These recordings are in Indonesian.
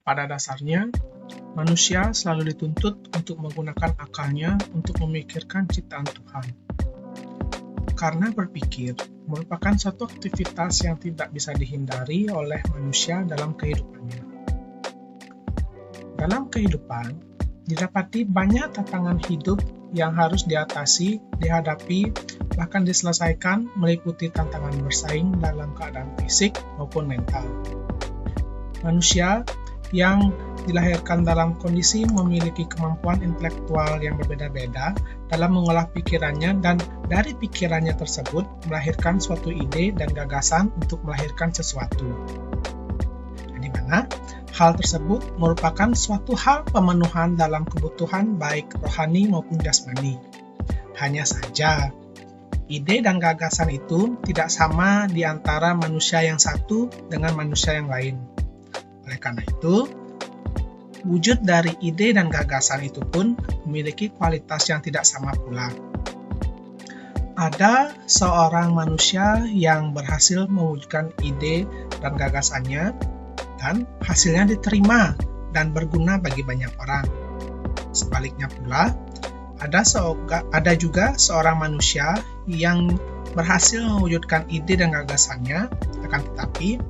Pada dasarnya, manusia selalu dituntut untuk menggunakan akalnya untuk memikirkan ciptaan Tuhan. Karena berpikir merupakan suatu aktivitas yang tidak bisa dihindari oleh manusia dalam kehidupannya. Dalam kehidupan, didapati banyak tantangan hidup yang harus diatasi, dihadapi, bahkan diselesaikan meliputi tantangan bersaing dalam keadaan fisik maupun mental. Manusia yang dilahirkan dalam kondisi memiliki kemampuan intelektual yang berbeda-beda dalam mengolah pikirannya, dan dari pikirannya tersebut melahirkan suatu ide dan gagasan untuk melahirkan sesuatu. Di mana hal tersebut merupakan suatu hal pemenuhan dalam kebutuhan baik rohani maupun jasmani. Hanya saja, ide dan gagasan itu tidak sama di antara manusia yang satu dengan manusia yang lain. Oleh karena itu, wujud dari ide dan gagasan itu pun memiliki kualitas yang tidak sama pula. Ada seorang manusia yang berhasil mewujudkan ide dan gagasannya, dan hasilnya diterima dan berguna bagi banyak orang. Sebaliknya pula, ada juga seorang manusia yang berhasil mewujudkan ide dan gagasannya, akan tetapi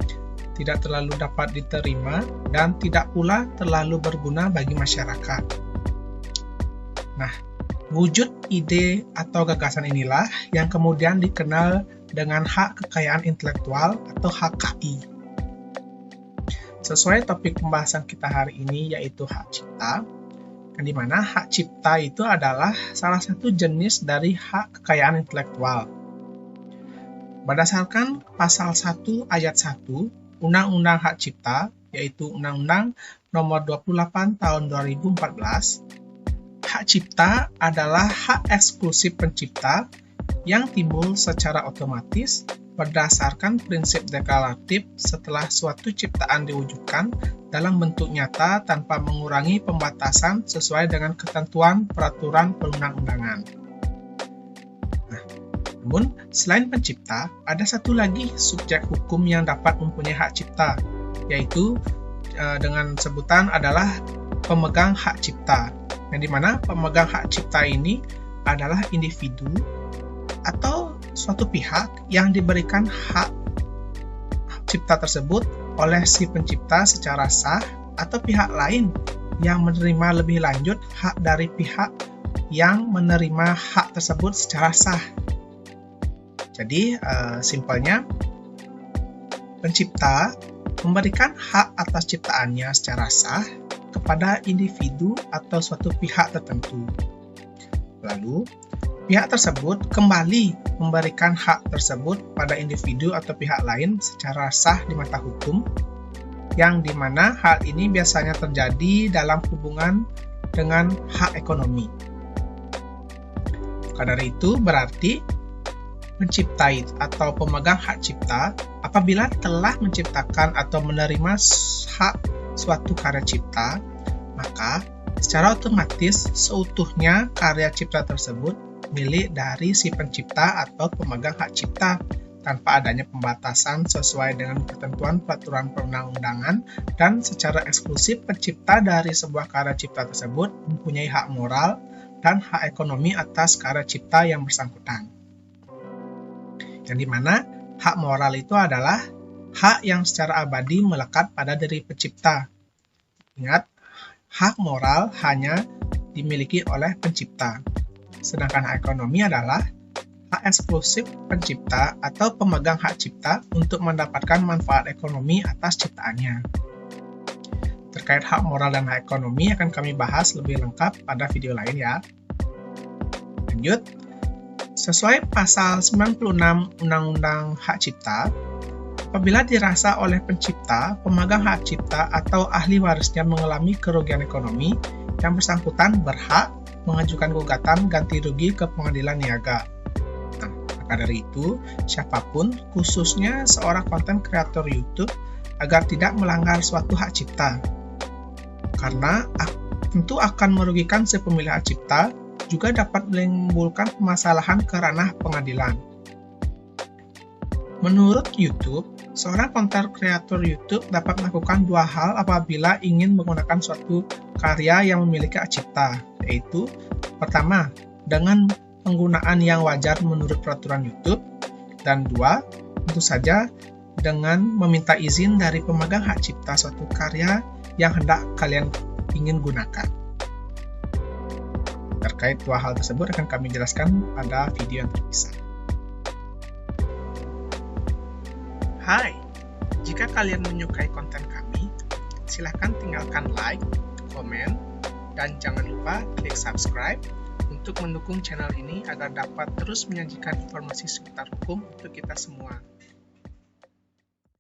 tidak terlalu dapat diterima dan tidak pula terlalu berguna bagi masyarakat. Nah, wujud ide atau gagasan inilah yang kemudian dikenal dengan hak kekayaan intelektual atau HKI. Sesuai topik pembahasan kita hari ini, yaitu hak cipta, di mana hak cipta itu adalah salah satu jenis dari hak kekayaan intelektual. Berdasarkan pasal 1 ayat 1 Undang-Undang Hak Cipta, yaitu Undang-Undang Nomor 28 Tahun 2014, hak cipta adalah hak eksklusif pencipta yang timbul secara otomatis berdasarkan prinsip deklaratif setelah suatu ciptaan diwujudkan dalam bentuk nyata tanpa mengurangi pembatasan sesuai dengan ketentuan peraturan perundang-undangan. Namun, selain pencipta, ada satu lagi subjek hukum yang dapat mempunyai hak cipta, yaitu dengan sebutan adalah pemegang hak cipta, yang dimana pemegang hak cipta ini adalah individu atau suatu pihak yang diberikan hak cipta tersebut oleh si pencipta secara sah, atau pihak lain yang menerima lebih lanjut hak dari pihak yang menerima hak tersebut secara sah. Jadi, simpelnya, pencipta memberikan hak atas ciptaannya secara sah kepada individu atau suatu pihak tertentu. Lalu, pihak tersebut kembali memberikan hak tersebut pada individu atau pihak lain secara sah di mata hukum, yang dimana hal ini biasanya terjadi dalam hubungan dengan hak ekonomi. Maka dari itu, berarti pencipta atau pemegang hak cipta apabila telah menciptakan atau menerima hak suatu karya cipta, maka secara otomatis seutuhnya karya cipta tersebut milik dari si pencipta atau pemegang hak cipta tanpa adanya pembatasan sesuai dengan ketentuan peraturan perundang-undangan, dan secara eksklusif pencipta dari sebuah karya cipta tersebut mempunyai hak moral dan hak ekonomi atas karya cipta yang bersangkutan. Yang dimana hak moral itu adalah hak yang secara abadi melekat pada diri pencipta. Ingat, hak moral hanya dimiliki oleh pencipta. Sedangkan hak ekonomi adalah hak eksklusif pencipta atau pemegang hak cipta untuk mendapatkan manfaat ekonomi atas ciptaannya. Terkait hak moral dan hak ekonomi akan kami bahas lebih lengkap pada video lain ya. Lanjut. Sesuai pasal 96 Undang-Undang Hak Cipta, apabila dirasa oleh pencipta, pemegang hak cipta, atau ahli warisnya mengalami kerugian ekonomi, yang bersangkutan berhak mengajukan gugatan ganti rugi ke pengadilan niaga. Nah, maka dari itu, siapapun, khususnya seorang konten kreator YouTube, agar tidak melanggar suatu hak cipta. Karena tentu akan merugikan si pemilik hak cipta, juga dapat menimbulkan permasalahan ke ranah pengadilan. Menurut YouTube, Seorang konten kreator YouTube dapat melakukan dua hal apabila ingin menggunakan suatu karya yang memiliki hak cipta, yaitu pertama, dengan penggunaan yang wajar menurut peraturan YouTube, dan dua, tentu saja dengan meminta izin dari pemegang hak cipta suatu karya yang hendak kalian ingin gunakan. Terkait dua hal tersebut akan kami jelaskan pada video yang terpisah. Hai, jika kalian menyukai konten kami, silahkan tinggalkan like, komen, dan jangan lupa klik subscribe untuk mendukung channel ini agar dapat terus menyajikan informasi seputar hukum untuk kita semua.